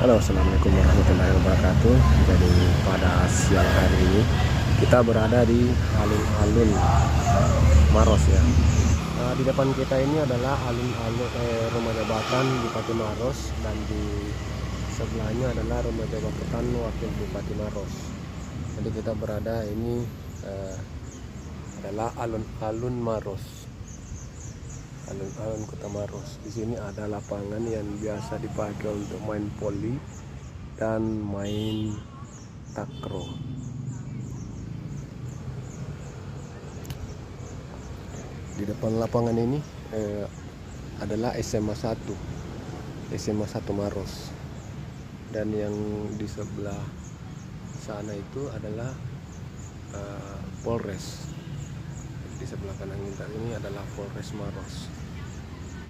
Halo, assalamualaikum warahmatullahi wabarakatuh. Jadi pada siang hari ini kita berada di alun-alun Maros ya. Nah, di depan kita ini adalah alun-alun rumah jabatan Bupati Maros, dan di sebelahnya adalah rumah jabatan Wakil Bupati Maros. Jadi kita berada ini adalah alun-alun Maros. Alun-alun Kota Maros. Di sini ada lapangan yang biasa dipakai untuk main voli dan main takraw. Di depan lapangan ini adalah SMA 1 Maros, dan yang di sebelah sana itu adalah Polres. Di sebelah kanan kita ini adalah Polres Maros.